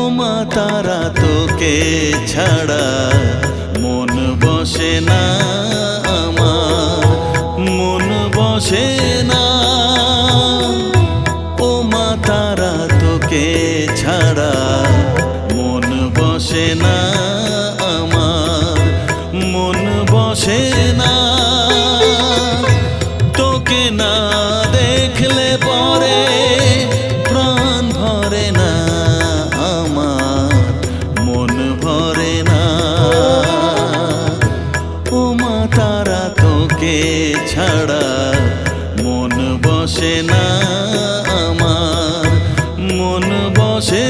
মা তারা তোকে ছাড়া মন বসে না আমার, মন বসে না। ও মা তারা তোকে ছাড়া মন বসে না আমার, মন বসে না। তোকে না দেখলে পরে প্রাণ ভরে না আমার, মন ভরে না। ও মা তারা তোকে ছাড়া মন বসে না আমার, মন বসে